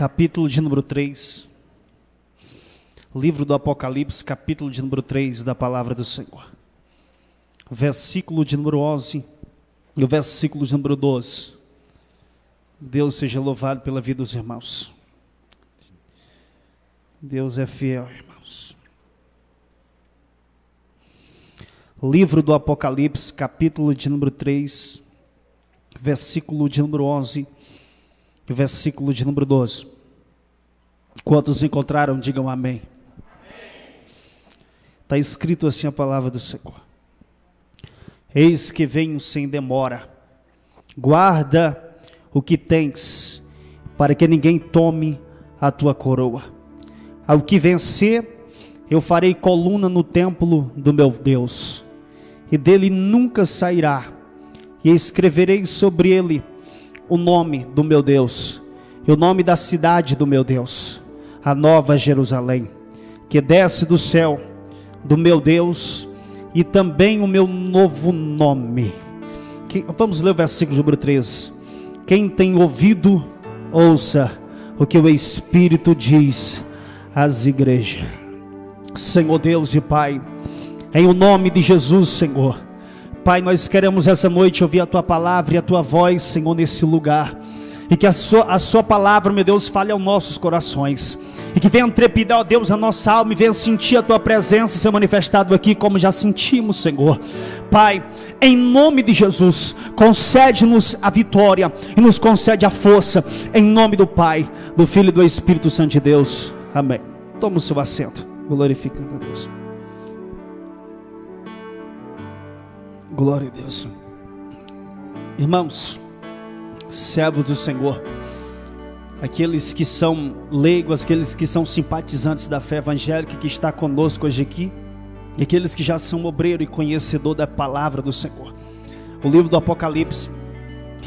capítulo de número 3, livro do Apocalipse, capítulo de número 3 da palavra do Senhor, versículo de número 11 e o versículo de número 12. Deus seja louvado pela vida dos irmãos. Deus é fiel, irmãos. Livro do Apocalipse, capítulo de número 3, versículo de número 11 e versículo de número 12. Quantos encontraram, digam amém. Está escrito assim a palavra do Senhor: eis que venho sem demora, guarda o que tens, para que ninguém tome a tua coroa. Ao que vencer, eu farei coluna no templo do meu Deus, e dele nunca sairá, e escreverei sobre ele o nome do meu Deus, e o nome da cidade do meu Deus, a nova Jerusalém, que desce do céu do meu Deus, e também o meu novo nome. Vamos ler o versículo número 13. Quem tem ouvido, ouça o que o Espírito diz às igrejas. Senhor Deus e Pai, em o nome de Jesus, Senhor, Pai, nós queremos essa noite ouvir a Tua palavra e a Tua voz, Senhor, nesse lugar, e que a sua palavra, meu Deus, fale aos nossos corações, e que venha trepidar, ó Deus, a nossa alma, e venha sentir a Tua presença ser manifestado aqui, como já sentimos, Senhor. Pai, em nome de Jesus, concede-nos a vitória, e nos concede a força, em nome do Pai, do Filho e do Espírito Santo de Deus, amém. Toma o seu assento, glorificando a Deus. Glória a Deus. Irmãos, servos do Senhor, aqueles que são leigos, aqueles que são simpatizantes da fé evangélica, que está conosco hoje aqui, e aqueles que já são obreiro e conhecedor da palavra do Senhor. O livro do Apocalipse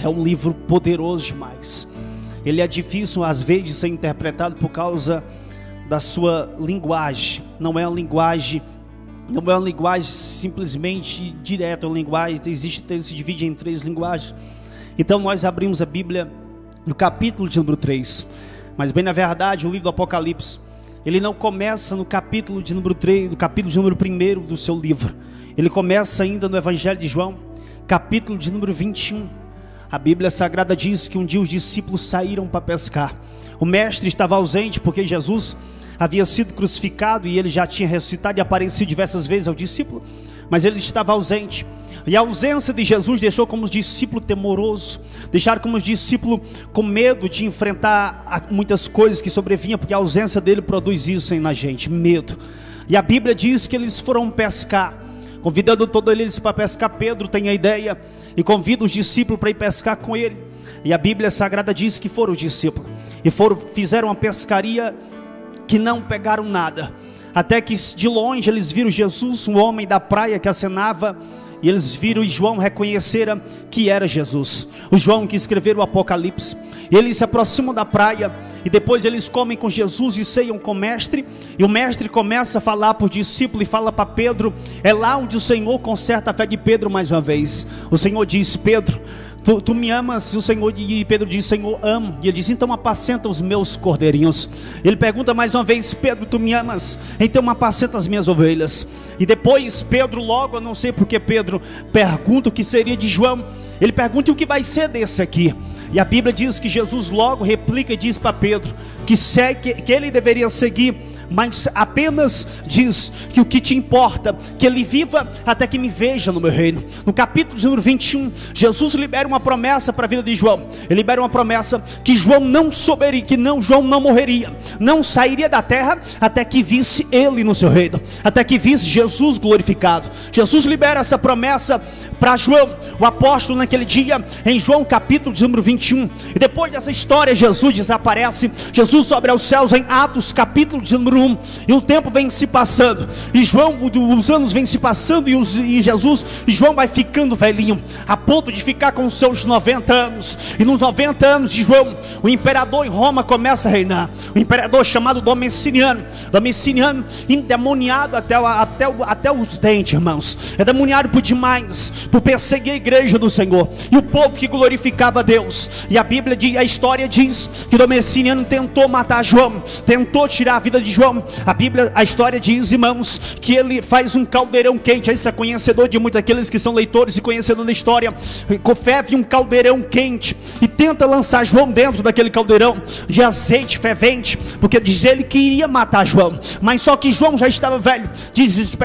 é um livro poderoso demais. Ele é difícil às vezes de ser interpretado por causa da sua linguagem. Não é uma linguagem simplesmente direta, é uma linguagem, se divide em 3 linguagens. Então nós abrimos a Bíblia no capítulo de número 3, mas bem na verdade o livro do Apocalipse, ele não começa no capítulo de número 3, no capítulo de número 1 do seu livro. Ele começa ainda no Evangelho de João, capítulo de número 21. A Bíblia Sagrada diz que um dia os discípulos saíram para pescar. O mestre estava ausente porque Jesus havia sido crucificado e ele já tinha ressuscitado e aparecido diversas vezes ao discípulo, mas ele estava ausente. E a ausência de Jesus deixou como os discípulos temorosos, deixaram como os discípulos com medo de enfrentar muitas coisas que sobrevinham, porque a ausência dele produz isso na gente, medo. E a Bíblia diz que eles foram pescar, convidando todos eles para pescar. Pedro tem a ideia e convida os discípulos para ir pescar com ele. E a Bíblia Sagrada diz que foram os discípulos e fizeram uma pescaria que não pegaram nada, até que de longe eles viram Jesus, um homem da praia que acenava, e eles viram e João reconheceram que era Jesus, o João que escreveu o Apocalipse. E eles se aproximam da praia, e depois eles comem com Jesus e ceiam com o mestre, e o mestre começa a falar para o discípulo e fala para Pedro. É lá onde o Senhor conserta a fé de Pedro mais uma vez. O Senhor diz: Pedro, Tu me amas? O Senhor, e Pedro diz: Senhor, amo. E ele diz: então apacenta os meus cordeirinhos. Ele pergunta mais uma vez: Pedro, tu me amas? Então apacenta as minhas ovelhas. E depois Pedro, logo, eu não sei porque Pedro pergunta o que seria de João. Ele pergunta: o que vai ser desse aqui? E a Bíblia diz que Jesus logo replica e diz para Pedro que ele deveria seguir, mas apenas diz que o que te importa, que ele viva até que me veja no meu reino. No capítulo número 21, Jesus libera uma promessa para a vida de João. Ele libera uma promessa que João não souberia, João não morreria, não sairia da terra até que visse ele no seu reino, até que visse Jesus glorificado. Jesus libera essa promessa para João, o apóstolo, naquele dia, em João capítulo número 21. E depois dessa história, Jesus desaparece. Jesus sobe aos céus em Atos capítulo de número 1. E o tempo vem se passando, e os anos vêm se passando, e João vai ficando velhinho, a ponto de ficar com os seus 90 anos. E nos 90 anos de João, o imperador em Roma começa a reinar, o imperador chamado Domiciano, endemoniado até até os dentes, irmãos. Endemoniado por demais, por perseguir a igreja do Senhor e o povo que glorificava a Deus. E a Bíblia diz, a história diz que Domiciano tentou matar João, tentou tirar a vida de João. A história diz, irmãos, que ele faz um caldeirão quente. Aí você é conhecedor de muitos daqueles que são leitores e conhecedor da história. Ferve um caldeirão quente e tenta lançar João dentro daquele caldeirão de azeite fervente, porque diz ele que iria matar João, mas só que João já estava velho,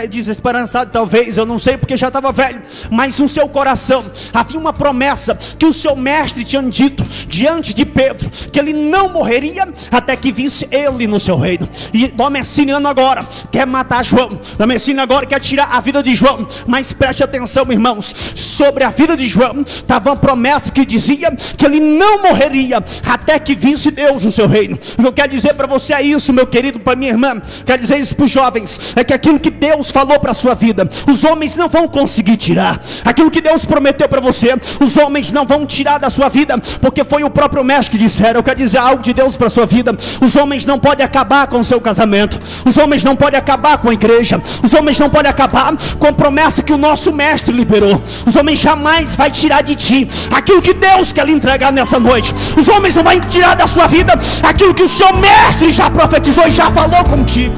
desesperançado talvez, eu não sei, porque já estava velho, mas no seu coração havia uma promessa que o seu mestre tinha dito diante de Pedro, que ele não morreria até que visse ele no seu reino. E Domiciano agora quer matar João, Domiciano agora quer tirar a vida de João, mas preste atenção, irmãos, sobre a vida de João estava uma promessa que dizia que ele não morreria até que visse Deus no seu reino. O que eu quero dizer para você é isso, meu querido, para minha irmã, quero dizer isso para os jovens, é que aquilo que Deus falou para a sua vida, os homens não vão conseguir tirar. Aquilo que Deus prometeu para você, os homens não vão tirar da sua vida, porque foi o próprio mestre que disseram. Eu quero dizer algo de Deus para a sua vida: os homens não podem acabar com o seu casamento, os homens não podem acabar com a igreja, os homens não podem acabar com a promessa que o nosso mestre liberou. Os homens jamais vai tirar de ti aquilo que Deus quer lhe entregar nessa noite. Os homens não vão tirar da sua vida aquilo que o seu mestre já profetizou e já falou contigo.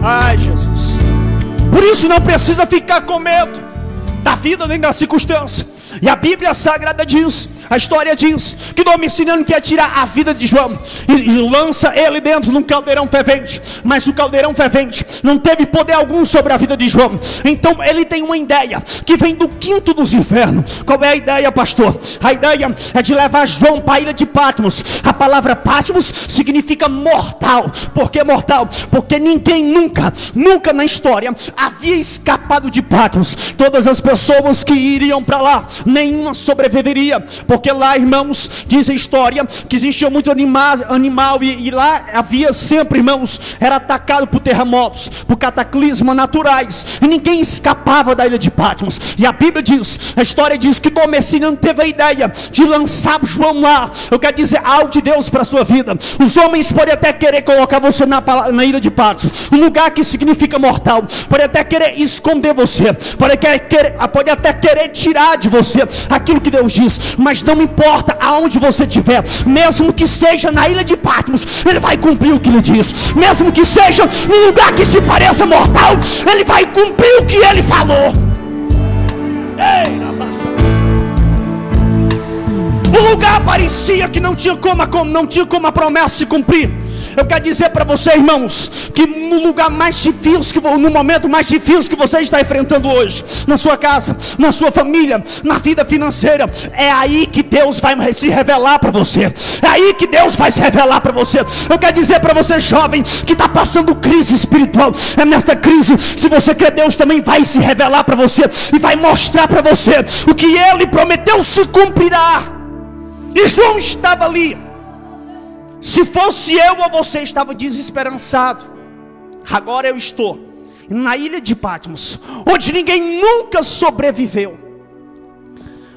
Ai, Jesus. Por isso não precisa ficar com medo da vida nem da circunstância. E a Bíblia Sagrada diz, a história diz, que Domiciano quer tirar a vida de João e lança ele dentro de um caldeirão fervente. Mas o caldeirão fervente não teve poder algum sobre a vida de João. Então ele tem uma ideia que vem do quinto dos infernos. Qual é a ideia, pastor? A ideia é de levar João para a ilha de Patmos. A palavra Patmos significa mortal. Por que mortal? Porque ninguém nunca na história havia escapado de Patmos. Todas as pessoas que iriam para lá, nenhuma sobreviveria, porque lá, irmãos, diz a história que existia muito animal e lá havia sempre, irmãos, era atacado por terremotos, por cataclismos naturais, e ninguém escapava da ilha de Patmos. E a Bíblia diz, a história diz que Domiciano teve a ideia de lançar João lá. Eu quero dizer algo de Deus para a sua vida. Os homens podem até querer colocar você na ilha de Patmos, um lugar que significa mortal, pode até querer esconder você, pode até querer tirar de você aquilo que Deus diz, mas não importa aonde você estiver, mesmo que seja na ilha de Patmos, Ele vai cumprir o que Ele diz. Mesmo que seja num lugar que se pareça mortal, Ele vai cumprir o que Ele falou. O lugar parecia que não tinha como a promessa se cumprir. Eu quero dizer para você, irmãos, que no lugar mais difícil, no momento mais difícil que você está enfrentando hoje, na sua casa, na sua família, na vida financeira, é aí que Deus vai se revelar para você. É aí que Deus vai se revelar para você. Eu quero dizer para você, jovem, que está passando crise espiritual, é nesta crise, se você crê, Deus também vai se revelar para você e vai mostrar para você o que Ele prometeu se cumprirá. E João estava ali. Se fosse eu ou você, estava desesperançado. Agora eu estou na ilha de Patmos, onde ninguém nunca sobreviveu.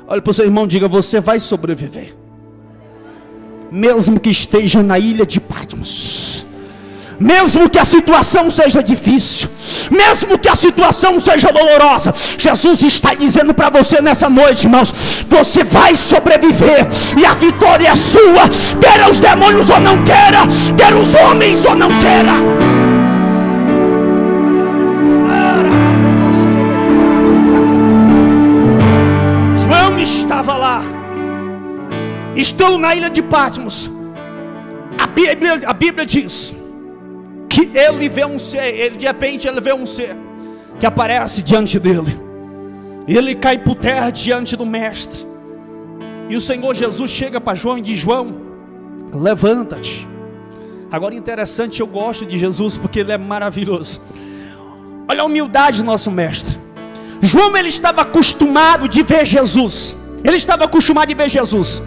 Olha para o seu irmão, diga: você vai sobreviver, mesmo que esteja na ilha de Patmos. Mesmo que a situação seja difícil, mesmo que a situação seja dolorosa, Jesus está dizendo para você nessa noite, irmãos, você vai sobreviver, e a vitória é sua, quer os demônios ou não queira, quer os homens ou não queira. João estava lá. Estou na ilha de Patmos. A Bíblia diz que ele vê um ser, de repente ele vê um ser que aparece diante dele. Ele cai por terra diante do mestre. E o Senhor Jesus chega para João e diz: João, levanta-te. Agora interessante, eu gosto de Jesus porque ele é maravilhoso. Olha a humildade do nosso mestre. João, ele estava acostumado de ver Jesus. Ele estava acostumado de ver Jesus.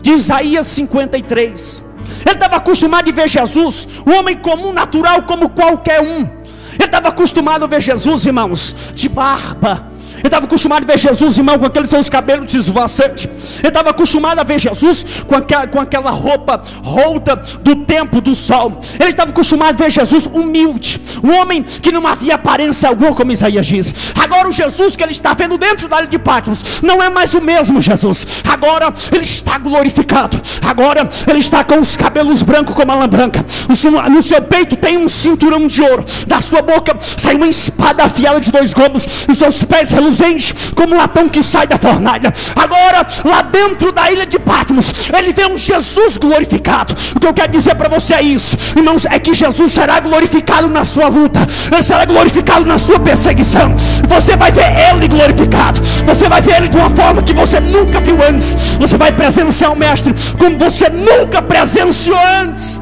De Isaías 53. Ele estava acostumado de ver Jesus, um homem comum, natural como qualquer um. Ele estava acostumado a ver Jesus, irmãos, de barba, Ele estava acostumado a ver Jesus, irmão, com aqueles seus cabelos esvoaçantes. Ele estava acostumado a ver Jesus com aquela roupa rota do tempo do sol. Ele estava acostumado a ver Jesus humilde, um homem que não havia aparência alguma, como Isaías diz. Agora o Jesus que ele está vendo dentro da ilha de Patmos não é mais o mesmo Jesus. Agora ele está glorificado. Agora ele está com os cabelos brancos como a lã branca. No seu peito tem um cinturão de ouro. Da sua boca sai uma espada afiada de 2 gumes. Os seus pés reluzentes como um latão que sai da fornalha. Agora, lá dentro da ilha de Patmos, ele vê um Jesus glorificado. O que eu quero dizer para você é isso, irmãos, é que Jesus será glorificado na sua luta. Ele será glorificado na sua perseguição. Você vai ver ele glorificado. Você vai ver ele de uma forma que você nunca viu antes. Você vai presenciar o mestre como você nunca presenciou antes.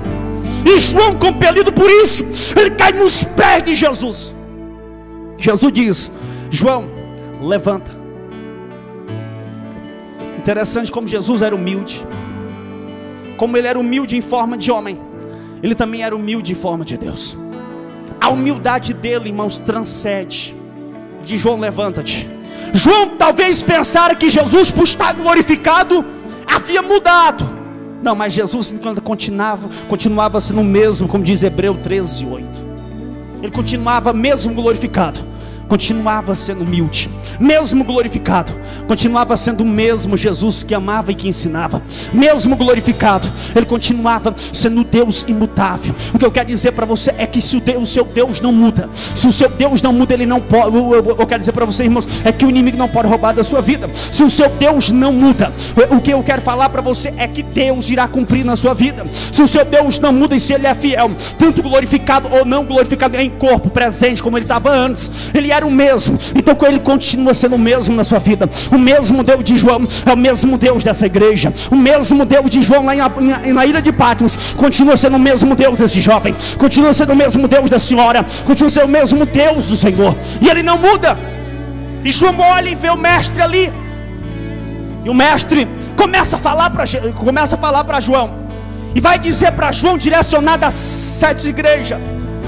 E João, compelido por isso, ele cai nos pés de Jesus. Jesus diz: João, levanta. Interessante como Jesus era humilde. Como ele era humilde em forma de homem, ele também era humilde em forma de Deus. A humildade dele, irmãos, transcende. De João, levanta-te. João talvez pensara que Jesus, por estar glorificado, havia mudado. Não, mas Jesus continuava sendo o mesmo, como diz Hebreus 13:8. Ele continuava mesmo glorificado, continuava sendo humilde, mesmo glorificado, continuava sendo o mesmo Jesus que amava e que ensinava. Mesmo glorificado, ele continuava sendo Deus imutável. O que eu quero dizer para você é que se o seu Deus não muda, se o seu Deus não muda, ele não pode. Eu quero dizer para você, irmãos, é que o inimigo não pode roubar da sua vida. Se o seu Deus não muda, o que eu quero falar para você é que Deus irá cumprir na sua vida. Se o seu Deus não muda, e se ele é fiel, tanto glorificado ou não glorificado em corpo presente, como ele estava antes, ele era o mesmo. Então ele continua sendo o mesmo na sua vida. O mesmo Deus de João é o mesmo Deus dessa igreja. O mesmo Deus de João lá na ilha de Patmos continua sendo o mesmo Deus desse jovem, continua sendo o mesmo Deus da senhora, continua sendo o mesmo Deus do Senhor. E ele não muda. E João olha e vê o mestre ali. E o mestre começa a falar para João, e vai dizer para João, direcionado às 7 igrejas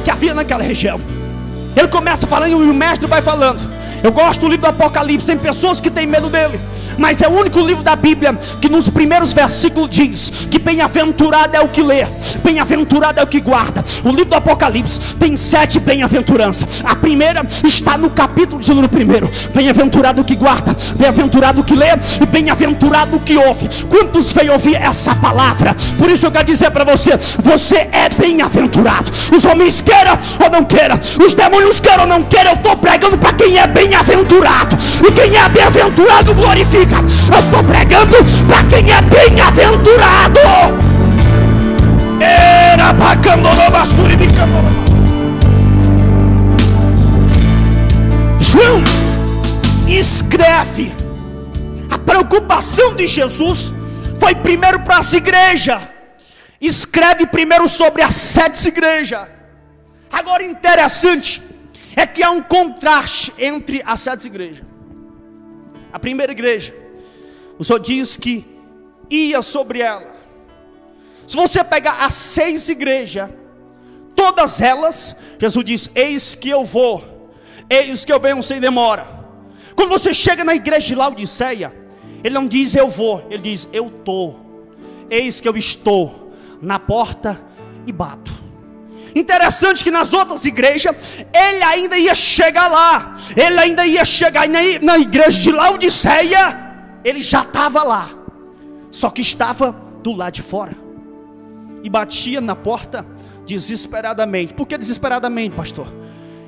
que havia naquela região. Ele começa falando e o mestre vai falando. Eu gosto do livro do Apocalipse. Tem pessoas que têm medo dele, mas é o único livro da Bíblia que nos primeiros versículos diz que bem-aventurado é o que lê, bem-aventurado é o que guarda. O livro do Apocalipse tem 7 bem-aventuranças. A primeira está no capítulo de número 1. Bem-aventurado o que guarda, bem-aventurado o que lê e bem-aventurado o que ouve. Quantos veio ouvir essa palavra? Por isso eu quero dizer para você, você é bem-aventurado. Os homens queiram ou não queiram, os demônios queiram ou não queiram, eu estou pregando para quem é bem-aventurado. E quem é bem-aventurado glorifica. Eu estou pregando para quem é bem-aventurado. João escreve. A preocupação de Jesus foi primeiro para as igrejas. Escreve primeiro sobre as 7 igrejas. Agora, interessante é que há um contraste entre as 7 igrejas. A primeira igreja, o Senhor diz que ia sobre ela. Se você pegar as 6 igrejas, todas elas, Jesus diz: eis que eu vou, eis que eu venho sem demora. Quando você chega na igreja de Laodiceia, ele não diz eu vou, ele diz eu estou. Eis que eu estou na porta e bato. Interessante que nas outras igrejas ele ainda ia chegar lá, ele ainda ia chegar na igreja de Laodiceia, ele já estava lá, só que estava do lado de fora e batia na porta desesperadamente. Por que desesperadamente, pastor?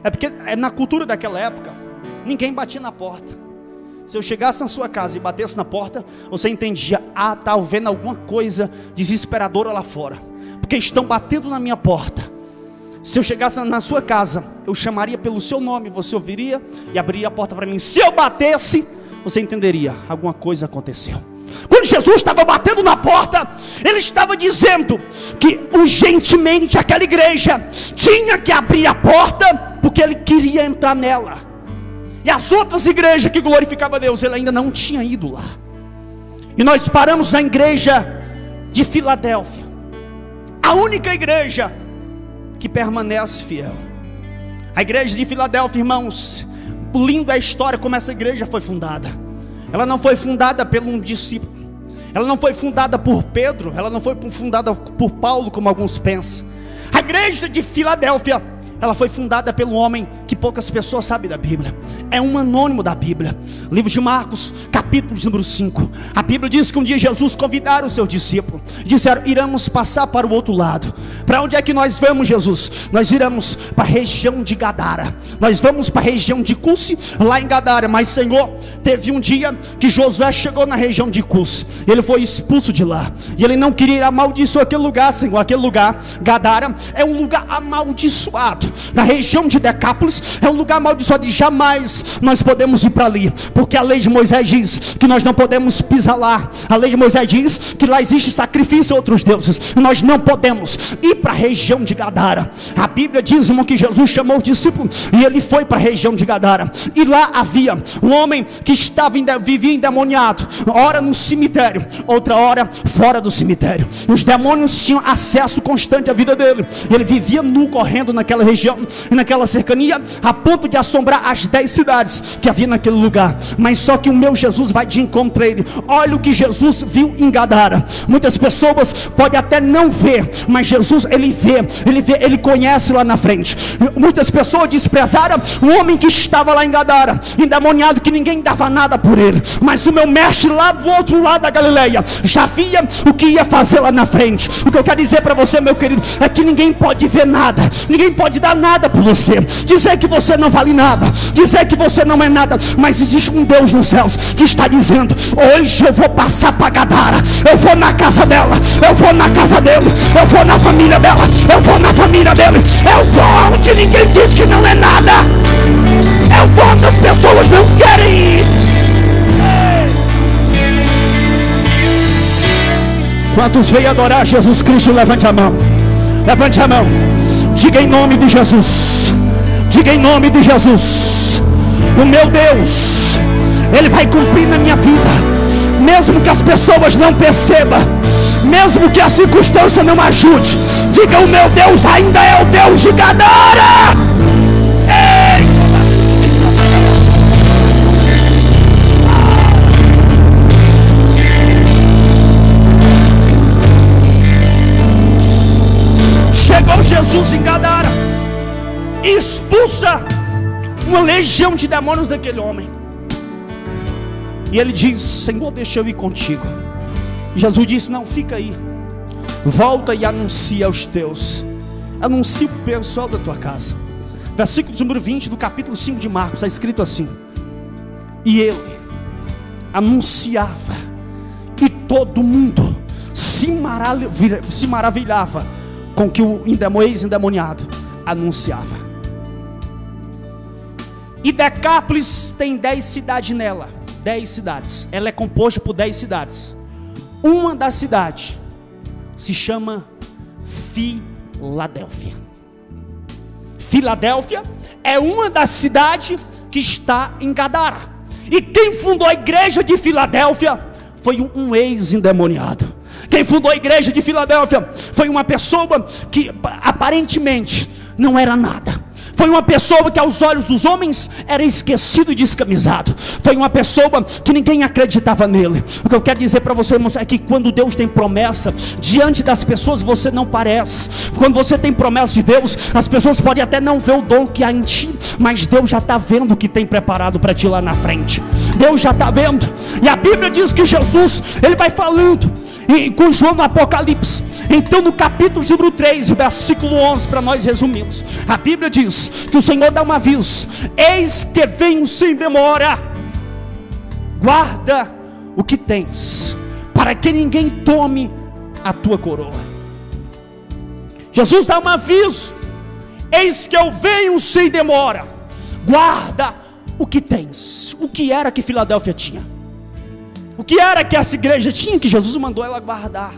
É porque na cultura daquela época ninguém batia na porta. Se eu chegasse na sua casa e batesse na porta, você entendia: ah, está havendo alguma coisa desesperadora lá fora, porque estão batendo na minha porta. Se eu chegasse na sua casa, eu chamaria pelo seu nome, você ouviria e abriria a porta para mim. Se eu batesse, você entenderia: alguma coisa aconteceu. Quando Jesus estava batendo na porta, ele estava dizendo que urgentemente aquela igreja tinha que abrir a porta, porque ele queria entrar nela. E as outras igrejas que glorificavam a Deus, ele ainda não tinha ido lá. E nós paramos na igreja de Filadélfia, a única igreja que permanece fiel. A igreja de Filadélfia, irmãos, lindo é a história como essa igreja foi fundada. Ela não foi fundada por um discípulo, ela não foi fundada por Pedro, ela não foi fundada por Paulo, como alguns pensam. A igreja de Filadélfia, ela foi fundada pelo homem que poucas pessoas sabem da Bíblia. É um anônimo da Bíblia. Livro de Marcos, capítulo número 5. A Bíblia diz que um dia Jesus convidaram o seu discípulo. Disseram: iremos passar para o outro lado. Para onde é que nós vamos, Jesus? Nós iremos para a região de Gadara. Nós vamos para a região de Cus, lá em Gadara. Mas Senhor, teve um dia que Josué chegou na região de Cus. Ele foi expulso de lá. E ele não queria amaldiçoar aquele lugar, Senhor. Aquele lugar, Gadara, é um lugar amaldiçoado. Na região de Decápolis é um lugar amaldiçoado, e jamais nós podemos ir para ali, porque a lei de Moisés diz que nós não podemos pisar lá. A lei de Moisés diz que lá existe sacrifício a outros deuses. Nós não podemos ir para a região de Gadara. A Bíblia diz, irmão, que Jesus chamou o discípulo e ele foi para a região de Gadara. E lá havia um homem que vivia endemoniado, ora no cemitério, outra hora fora do cemitério. Os demônios tinham acesso constante à vida dele. Ele vivia nu, correndo naquela região e naquela cercania, a ponto de assombrar as 10 cidades que havia naquele lugar. Mas só que o meu Jesus vai de encontro a ele. Olha o que Jesus viu em Gadara. Muitas pessoas podem até não ver, mas Jesus, ele vê, ele conhece lá na frente. Muitas pessoas desprezaram o homem que estava lá em Gadara, endemoniado, que ninguém dava nada por ele. Mas o meu mestre lá do outro lado da Galileia já via o que ia fazer lá na frente. O que eu quero dizer para você, meu querido, é que ninguém pode ver nada, ninguém pode dar nada por você, dizer que você não vale nada, dizer que você não é nada. Mas existe um Deus nos céus que está dizendo: hoje eu vou passar para Gadara, eu vou na casa dela, eu vou na casa dele, eu vou na família dela, eu vou na família dele, eu vou onde ninguém diz que não é nada, eu vou onde as pessoas não querem ir. Quantos veio adorar Jesus Cristo? Levante a mão, levante a mão. Diga em nome de Jesus, diga em nome de Jesus: o meu Deus, Ele vai cumprir na minha vida, mesmo que as pessoas não percebam, mesmo que a circunstância não ajude. Diga: o meu Deus ainda é o Deus de Gadara. Ei! Chegou Jesus em Gadara e expulsa uma legião de demônios daquele homem. E ele diz: Senhor, deixa eu ir contigo. E Jesus disse: não, fica aí, volta e anuncia aos teus, anuncia o pessoal da tua casa. Versículo número 20 do capítulo 5 de Marcos, está escrito assim: e ele anunciava, e todo mundo se maravilhava com que o ex-endemoniado anunciava. E Decápolis tem 10 cidades nela, 10 cidades. Ela é composta por 10 cidades. Uma das cidades se chama Filadélfia. Filadélfia é uma das cidades que está em Gadara. E quem fundou a igreja de Filadélfia foi um ex-endemoniado. Quem fundou a igreja de Filadélfia foi uma pessoa que aparentemente não era nada. Foi uma pessoa que aos olhos dos homens era esquecido e descamisado. Foi uma pessoa que ninguém acreditava nele. O que eu quero dizer para você, irmãos, é que quando Deus tem promessa, diante das pessoas você não parece. Quando você tem promessa de Deus, as pessoas podem até não ver o dom que há em ti, mas Deus já está vendo o que tem preparado para ti lá na frente. Deus já está vendo. E a Bíblia diz que Jesus, ele vai falando com João no Apocalipse. Então no capítulo número 3, versículo 11, para nós resumirmos, a Bíblia diz que o Senhor dá um aviso: eis que venho sem demora, guarda o que tens, para que ninguém tome a tua coroa. Jesus dá um aviso: eis que eu venho sem demora, guarda o que tens. O que era que Filadélfia tinha? O que era que essa igreja tinha, que Jesus mandou ela guardar?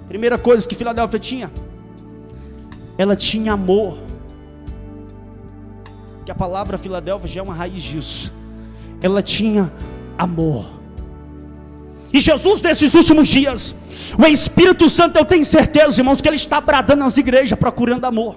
Primeira coisa que Filadélfia tinha, ela tinha amor. Que a palavra Filadélfia já é uma raiz disso. Ela tinha amor. E Jesus, nesses últimos dias, o Espírito Santo, eu tenho certeza, irmãos, que Ele está bradando nas igrejas, procurando amor.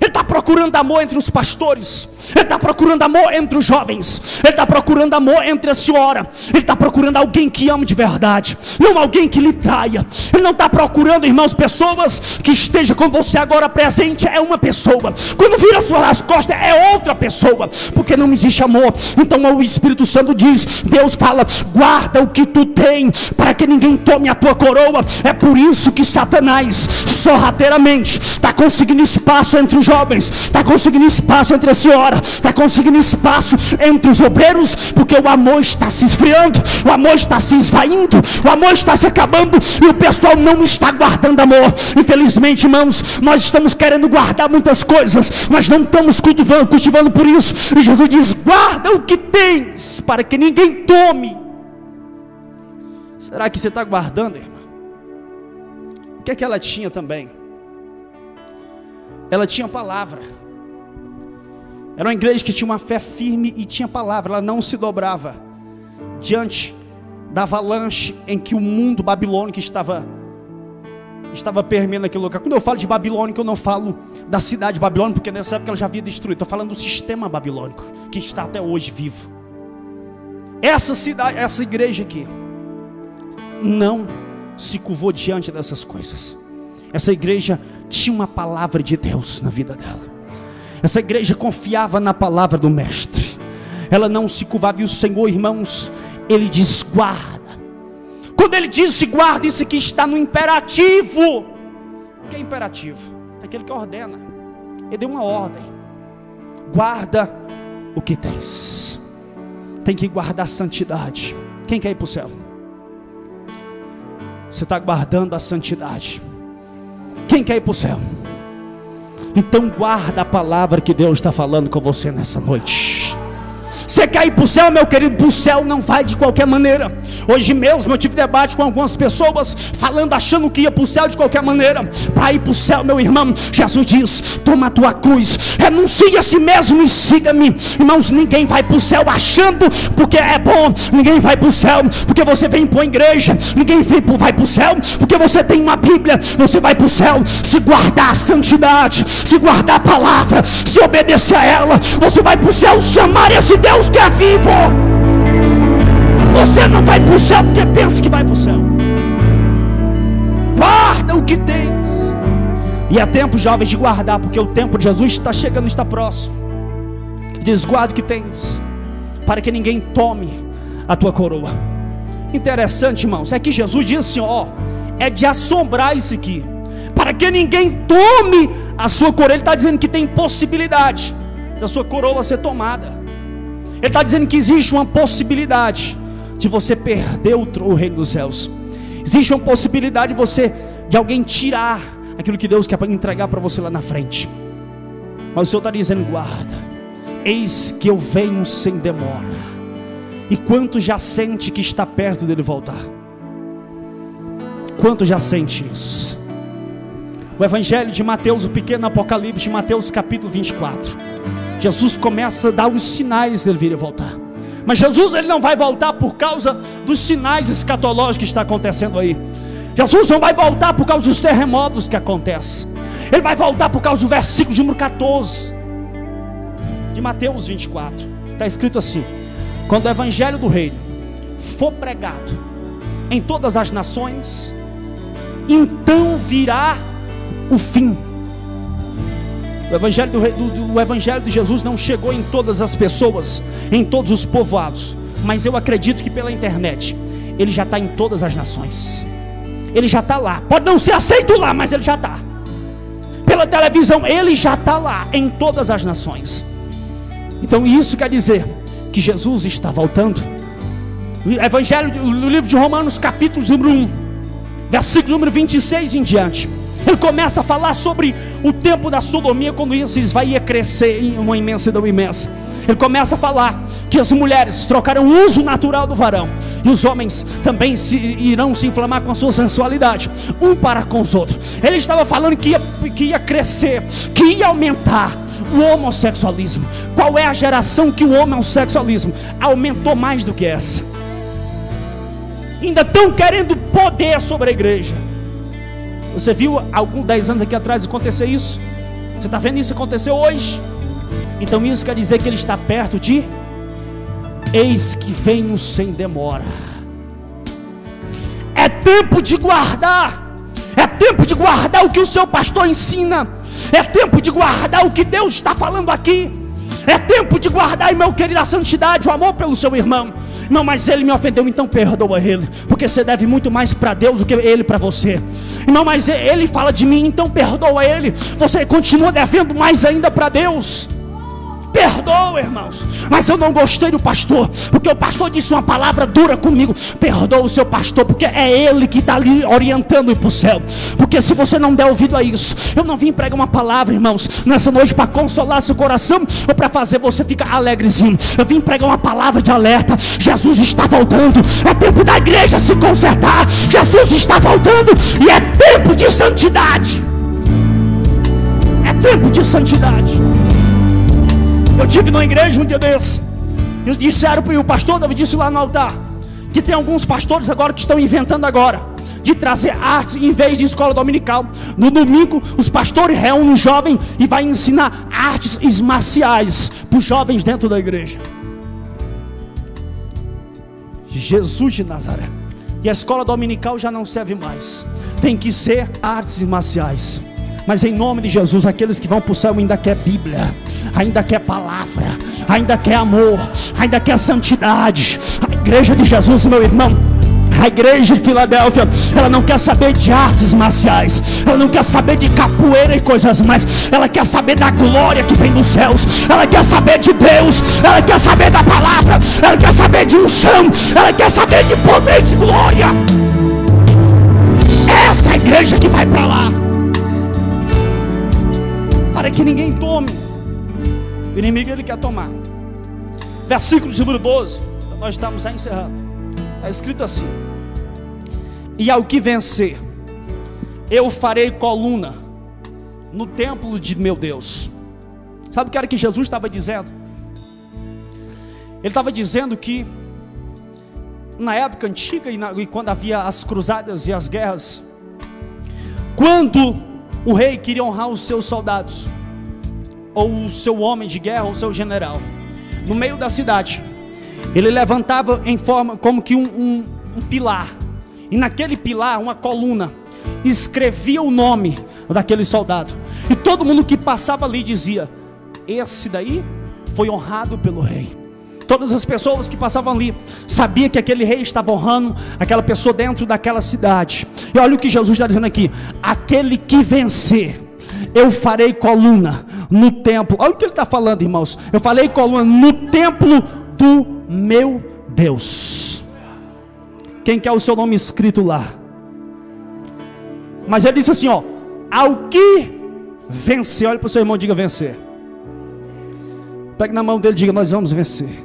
Ele está procurando amor entre os pastores, Ele está procurando amor entre os jovens, Ele está procurando amor entre a senhora, Ele está procurando alguém que ama de verdade, não alguém que lhe traia. Ele não está procurando, irmãos, pessoas que estejam com você agora presente, é uma pessoa, quando vira as costas é outra pessoa, porque não existe amor. Então o Espírito Santo diz, Deus fala, guarda o que tu tem, para que ninguém tome a tua coroa. É por isso que Satanás sorrateiramente está conseguindo espaço entre os jovens, está conseguindo espaço entre a senhora, está conseguindo espaço entre os obreiros, porque o amor está se esfriando, o amor está se esvaindo, o amor está se acabando, e o pessoal não está guardando amor. Infelizmente, irmãos, nós estamos querendo guardar muitas coisas, mas não estamos cultivando por isso. E Jesus diz, guarda o que tens, para que ninguém tome. Será que você está guardando, irmão? O que é que ela tinha também? Ela tinha palavra. Era uma igreja que tinha uma fé firme e tinha palavra. Ela não se dobrava diante da avalanche em que o mundo babilônico estava permeando aquele lugar. Quando eu falo de babilônico, eu não falo da cidade babilônica, porque nessa época ela já havia destruído. Estou falando do sistema babilônico, que está até hoje vivo. Essa cidade, essa igreja aqui, não se curvou diante dessas coisas. Essa igreja tinha uma palavra de Deus na vida dela. Essa igreja confiava na palavra do mestre. Ela não se curvava. E o Senhor, irmãos, Ele diz guarda. Quando Ele diz guarda, isso aqui está no imperativo. O que é imperativo? Aquele que ordena. Ele deu uma ordem. Guarda o que tens. Tem que guardar a santidade. Quem quer ir para o céu? Você está guardando a santidade. Quem quer ir para o céu? Então guarda a palavra que Deus está falando com você nessa noite. Você quer ir para o céu, meu querido? Para o céu não vai de qualquer maneira. Hoje mesmo eu tive debate com algumas pessoas, falando, achando que ia para o céu de qualquer maneira. Para ir para o céu, meu irmão, Jesus diz, toma a tua cruz, renuncia a si mesmo e siga-me. Irmãos, ninguém vai para o céu achando porque é bom. Ninguém vai para o céu porque você vem para a igreja. Ninguém vai para o céu porque você tem uma Bíblia. Você vai para o céu se guardar a santidade, se guardar a palavra, se obedecer a ela. Você vai para o céu chamar esse Deus que é vivo. Você não vai para o céu porque pensa que vai para o céu. Guarda o que tens. E é tempo, jovens, de guardar, porque o tempo de Jesus está chegando, está próximo. Diz, guarda o que tens, para que ninguém tome a tua coroa. Interessante, irmãos, é que Jesus diz assim, ó, é de assombrar isso aqui, para que ninguém tome a sua coroa. Ele está dizendo que tem possibilidade da sua coroa ser tomada. Ele está dizendo que existe uma possibilidade de você perder o reino dos céus. Existe uma possibilidade de alguém tirar aquilo que Deus quer entregar para você lá na frente. Mas o Senhor está dizendo, guarda, eis que eu venho sem demora. E quanto já sente que está perto dele voltar? Quanto já sente isso? O Evangelho de Mateus, o pequeno Apocalipse de Mateus capítulo 24, Jesus começa a dar os sinais dele vir e voltar. Mas Jesus, ele não vai voltar por causa dos sinais escatológicos que está acontecendo aí. Jesus não vai voltar por causa dos terremotos que acontecem. Ele vai voltar por causa do versículo de número 14 de Mateus 24. Está escrito assim: quando o Evangelho do Reino for pregado em todas as nações, então virá o fim. O Evangelho de Jesus não chegou em todas as pessoas, em todos os povoados, mas eu acredito que pela internet ele já está em todas as nações. Ele já está lá, pode não ser aceito lá, mas ele já está. Pela televisão ele já está lá em todas as nações. Então isso quer dizer que Jesus está voltando. O Evangelho, no livro de Romanos capítulo número 1, versículo número 26 em diante, ele começa a falar sobre o tempo da sodomia, quando isso ia crescer em uma imensidão imensa. Ele começa a falar que as mulheres trocarão o uso natural do varão, e os homens também irão se inflamar com a sua sensualidade, um para com os outros. Ele estava falando que ia crescer, que ia aumentar o homossexualismo. Qual é a geração que o homossexualismo aumentou mais do que essa? Ainda estão querendo poder sobre a igreja. Você viu alguns 10 anos aqui atrás acontecer isso? Você está vendo isso acontecer hoje? Então isso quer dizer que Ele está perto de eis que venho sem demora. É tempo de guardar. É tempo de guardar o que o seu pastor ensina. É tempo de guardar o que Deus está falando aqui. É tempo de guardar, irmão querido, a santidade, o amor pelo seu irmão. Não, mas ele me ofendeu, então perdoa ele, porque você deve muito mais para Deus do que ele para você. Não, mas ele fala de mim, então perdoa ele. Você continua devendo mais ainda para Deus. Perdoa, irmãos. Mas eu não gostei do pastor, porque o pastor disse uma palavra dura comigo. Perdoa o seu pastor, porque é ele que está ali orientando para o céu. Porque se você não der ouvido a isso, eu não vim pregar uma palavra, irmãos, nessa noite para consolar seu coração ou para fazer você ficar alegrezinho. Eu vim pregar uma palavra de alerta. Jesus está voltando. É tempo da igreja se consertar. Jesus está voltando e é tempo de santidade. É tempo de santidade. Eu estive numa igreja um dia desse, e disseram, e o pastor Davi disse lá no altar, que tem alguns pastores agora que estão inventando agora, de trazer artes em vez de escola dominical. No domingo, os pastores reúnem um jovem e vai ensinar artes marciais para os jovens dentro da igreja. Jesus de Nazaré. E a escola dominical já não serve mais. Tem que ser artes marciais. Mas em nome de Jesus, aqueles que vão para o céu ainda quer Bíblia, ainda quer palavra, ainda quer amor, ainda quer santidade. A igreja de Jesus, meu irmão, a igreja de Filadélfia, ela não quer saber de artes marciais, ela não quer saber de capoeira e coisas mais. Ela quer saber da glória que vem dos céus. Ela quer saber de Deus. Ela quer saber da palavra. Ela quer saber de unção. Ela quer saber de poder, de glória. Essa é a igreja que vai para lá. Para que ninguém tome. O inimigo ele quer tomar. Versículo de número 12. Nós estamos já encerrando. Está escrito assim: e ao que vencer, eu farei coluna no templo de meu Deus. Sabe o que era que Jesus estava dizendo? Ele estava dizendo que na época antiga e quando havia as cruzadas e as guerras, quando o rei queria honrar os seus soldados, ou o seu homem de guerra, ou o seu general, no meio da cidade, ele levantava em forma como que um pilar, e naquele pilar, uma coluna, escrevia o nome daquele soldado, e todo mundo que passava ali dizia: esse daí foi honrado pelo rei. Todas as pessoas que passavam ali sabiam que aquele rei estava honrando aquela pessoa dentro daquela cidade. E olha o que Jesus está dizendo aqui: aquele que vencer, eu farei coluna no templo. Olha o que ele está falando, irmãos. Eu falei coluna no templo do meu Deus. Quem quer o seu nome escrito lá? Mas ele disse assim, ó: ao que vencer. Olha para o seu irmão e diga: vencer. Pegue na mão dele e diga: nós vamos vencer.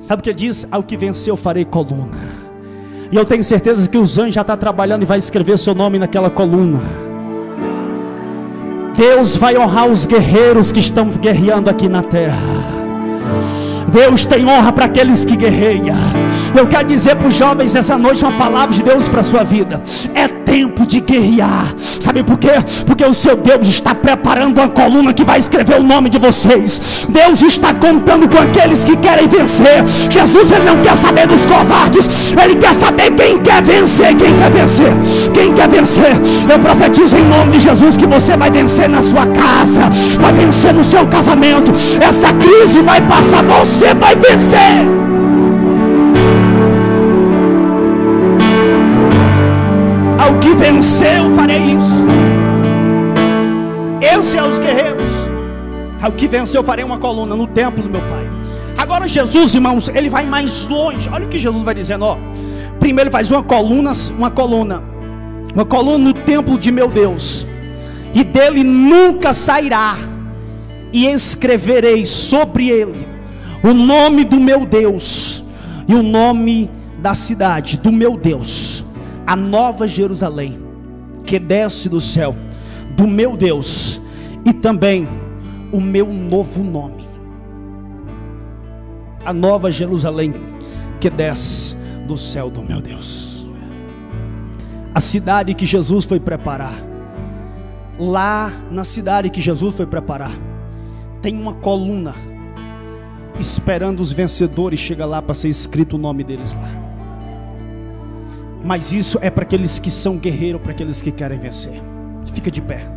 Sabe o que ele diz? Ao que vencer eu farei coluna. E eu tenho certeza que os anjos já estão trabalhando e vai escrever seu nome naquela coluna. Deus vai honrar os guerreiros que estão guerreando aqui na terra. Deus tem honra para aqueles que guerreiam. Eu quero dizer para os jovens essa noite uma palavra de Deus para a sua vida. É tempo de guerrear. Sabe por quê? Porque o seu Deus está preparando uma coluna que vai escrever o nome de vocês. Deus está contando com aqueles que querem vencer. Jesus, ele não quer saber dos covardes. Ele quer saber quem quer vencer. Quem quer vencer? Quem quer vencer? Eu profetizo em nome de Jesus que você vai vencer na sua casa, vai vencer no seu casamento. Essa crise vai passar, você vai vencer. Ao que vencer eu farei isso. Esse é os guerreiros. Ao que vencer eu farei uma coluna no templo do meu Pai. Agora Jesus, irmãos, ele vai mais longe. Olha o que Jesus vai dizendo, ó. Primeiro ele faz uma coluna no templo de meu Deus, e dele nunca sairá, e escreverei sobre ele o nome do meu Deus e o nome da cidade do meu Deus, a nova Jerusalém, que desce do céu, do meu Deus, e também o meu novo nome. A nova Jerusalém que desce do céu do meu Deus. A cidade que Jesus foi preparar lá na cidade que Jesus foi preparar, tem uma coluna esperando os vencedores. Chega lá para ser escrito o nome deles lá. Mas isso é para aqueles que são guerreiros, para aqueles que querem vencer. Fica de pé.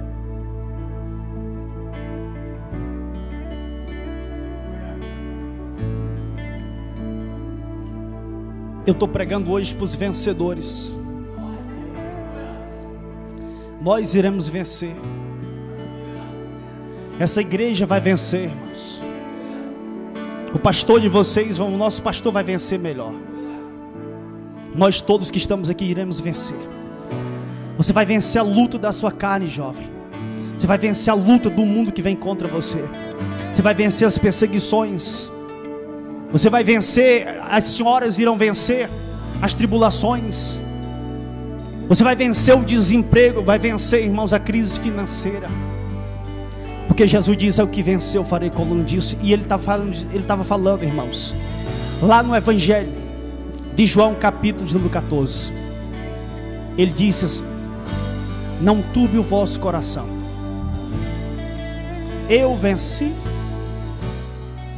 Eu estou pregando hoje para os vencedores. Nós iremos vencer. Essa igreja vai vencer, irmãos. O pastor de vocês, o nosso pastor vai vencer melhor. Nós todos que estamos aqui iremos vencer. Você vai vencer a luta da sua carne, jovem. Você vai vencer a luta do mundo que vem contra você. Você vai vencer as perseguições. Você vai vencer, as senhoras irão vencer as tribulações. Você vai vencer o desemprego, vai vencer, irmãos, a crise financeira. Porque Jesus diz: é o que venceu, farei coluna disso. E ele estava falando, irmãos, lá no Evangelho de João, capítulo de número 14. Ele disse assim: não turbe o vosso coração. Eu venci,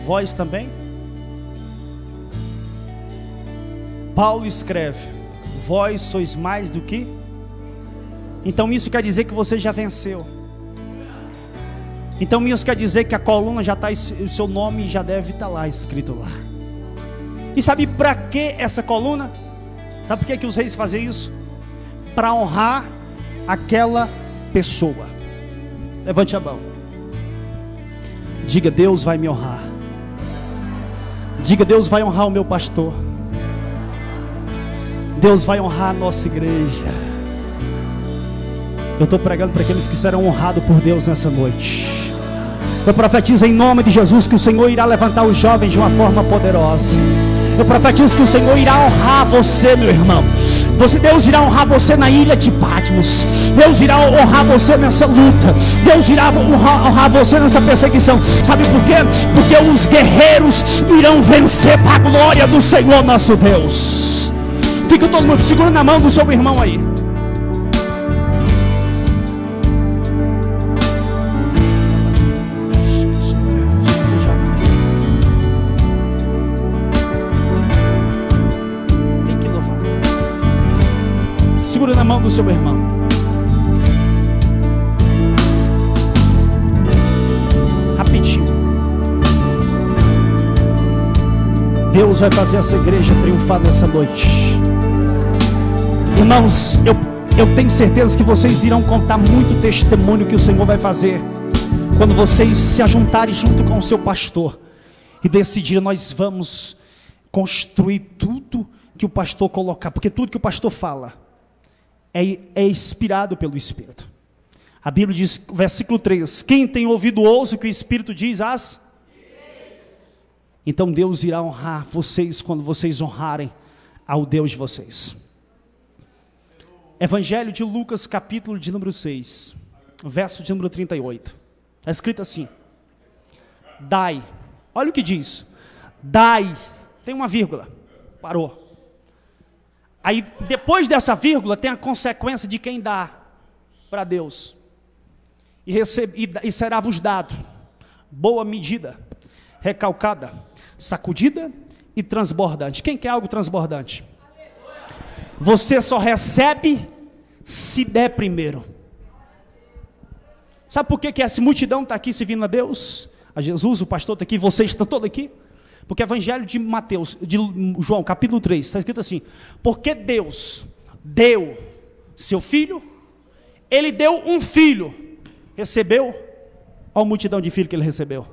vós também. Paulo escreve: vós sois mais do que. Então isso quer dizer que você já venceu. Então isso quer dizer que a coluna já está, o seu nome já deve estar lá, escrito lá. E sabe para que essa coluna? Sabe por que os reis fazem isso? Para honrar aquela pessoa. Levante a mão. Diga: Deus vai me honrar. Diga: Deus vai honrar o meu pastor. Deus vai honrar a nossa igreja. Eu estou pregando para aqueles que serão honrados por Deus nessa noite. Eu profetizo em nome de Jesus que o Senhor irá levantar os jovens de uma forma poderosa. Eu profetizo que o Senhor irá honrar você, meu irmão. Deus irá honrar você na ilha de Patmos. Deus irá honrar você nessa luta. Deus irá honrar você nessa perseguição. Sabe por quê? Porque os guerreiros irão vencer para a glória do Senhor nosso Deus. Fica todo mundo segurando na mão do seu irmão aí. Fique louvado. Segura na mão do seu irmão. Rapidinho. Deus vai fazer essa igreja triunfar nessa noite. Irmãos, eu tenho certeza que vocês irão contar muito testemunho que o Senhor vai fazer quando vocês se ajuntarem junto com o seu pastor e decidirem: nós vamos construir tudo que o pastor colocar, porque tudo que o pastor fala é inspirado pelo Espírito. A Bíblia diz, versículo 3: quem tem ouvido ouça o que o Espírito diz às... Então Deus irá honrar vocês quando vocês honrarem ao Deus de vocês. Evangelho de Lucas, capítulo de número 6, verso de número 38. Está escrito assim: dai. Olha o que diz: dai. Tem uma vírgula. Parou. Aí depois dessa vírgula tem a consequência de quem dá para Deus. E será vos dado boa medida, recalcada, sacudida e transbordante. Quem quer algo transbordante? Você só recebe se der primeiro. Sabe por que essa multidão está aqui servindo a Deus? A Jesus, o pastor está aqui, vocês estão todos aqui? Porque o Evangelho de Mateus, de João, capítulo 3, está escrito assim: porque Deus deu seu filho, Ele deu um filho, recebeu, olha a multidão de filhos que Ele recebeu.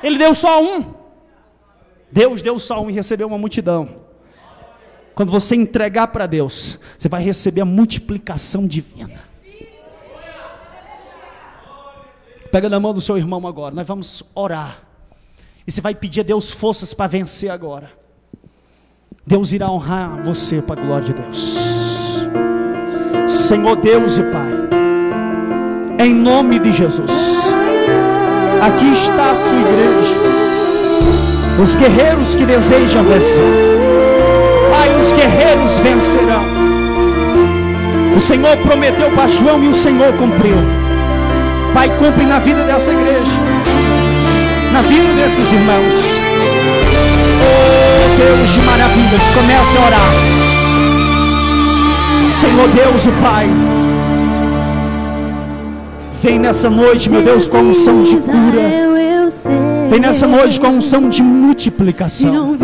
Ele deu só um. Deus deu só um e recebeu uma multidão. Quando você entregar para Deus, você vai receber a multiplicação divina. Pega na mão do seu irmão agora, nós vamos orar. E você vai pedir a Deus forças para vencer agora. Deus irá honrar você para a glória de Deus. Senhor Deus e Pai, em nome de Jesus, aqui está a sua igreja, os guerreiros que desejam vencer. Pai, os guerreiros vencerão. O Senhor prometeu para João e o Senhor cumpriu. Pai, cumpre na vida dessa igreja, na vida desses irmãos. Oh Deus de maravilhas, comece a orar. Senhor Deus e Pai, vem nessa noite, meu Deus, com unção de cura. Vem nessa noite com unção de multiplicação.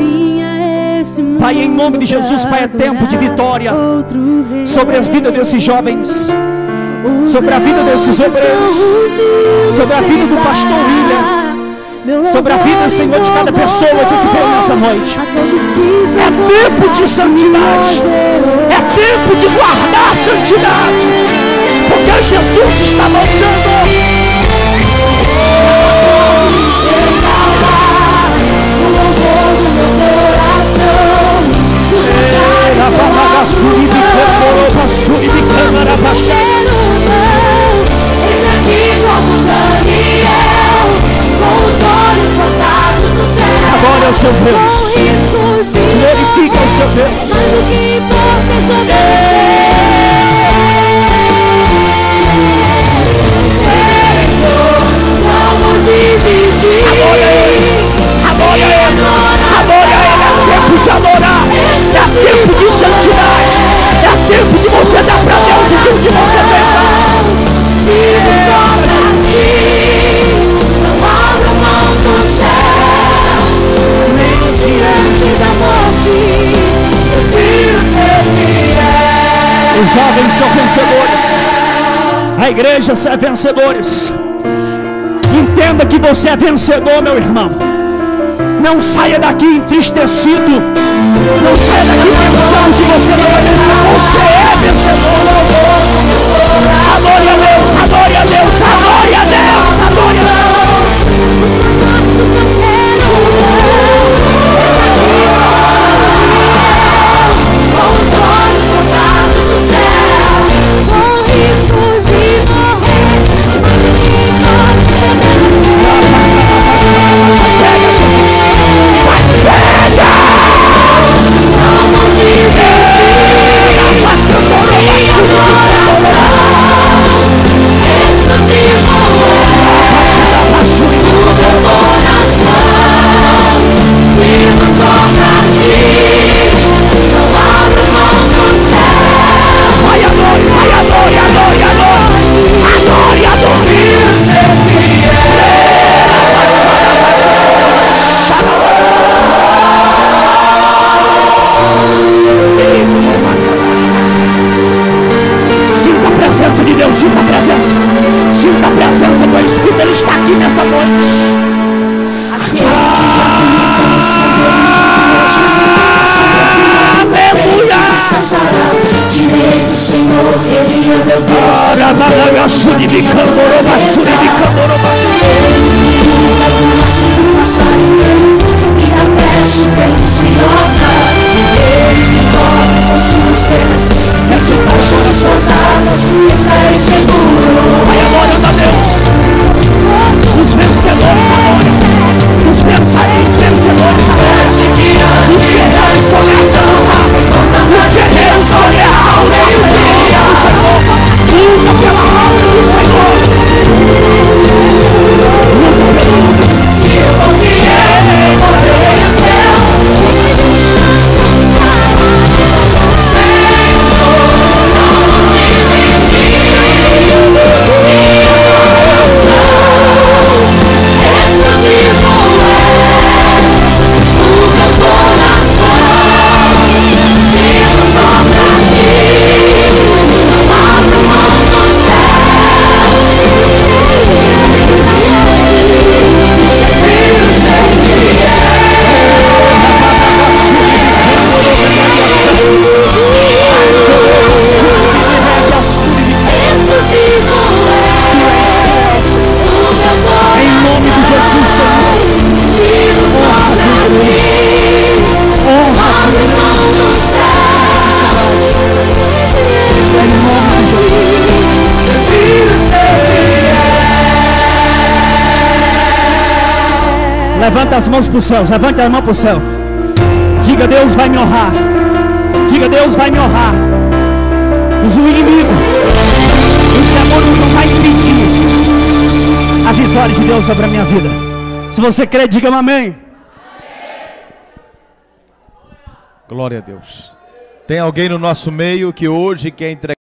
Pai, em nome de Jesus, Pai, é tempo de vitória sobre a vida desses jovens, sobre a vida desses obreiros, sobre a vida do pastor William, sobre a vida, Senhor, de cada pessoa aqui que veio nessa noite. É tempo de santidade, é tempo de guardar a santidade, porque Jesus está voltando. Agora é o seu Deus, glorifica o seu Deus. Adora Ele, é tempo de adorar, é tempo de santidade, é tempo de você dar para Deus aquilo que você tem. Vivo só pra ti, não abro mão do céu, nem diante da morte, prefiro ser fiel. Os jovens são vencedores, a igreja é vencedores. Entenda que você é vencedor, meu irmão. Não saia daqui entristecido. Não saia daqui pensando que você não é vencedor. Você é vencedor. Adore a Deus, adore a Deus, adore a Deus, adore a Deus. Com os olhos voltados do céu, morremos e morrer. Pega, Jesus. Pega! Não mão de Deus, exclusivo o meu coração, vivo só pra ti, não abro mão do céu. Vai, adore, vai, adore, adore, adore, adore, adore, ser fiel. Sinta a presença de Deus, sinta a presença. Sinta a presença do Espírito, Ele está aqui nessa noite. Aleluia! Direito, Senhor, Ele é meu Deus. E da peste deliciosa, Ele me cobre com suas penas, mete embaixo de suas asas, estarei seguro. Vai agora, ó Deus. Os vencedores agora, os vencedores agora, os guerreiros são leal, os guerreiros são leal, meio-dia, o Senhor, luta pela alma do Senhor, luta pela. Se eu for fiel, morrerei no céu. Levanta as mãos para o céu, levanta as mãos para o céu. Diga: Deus vai me honrar. Diga: Deus vai me honrar. Mas o inimigo, os demônios não vai impedir a vitória de Deus sobre a minha vida. Se você crê, diga amém. Glória a Deus. Tem alguém no nosso meio que hoje quer entregar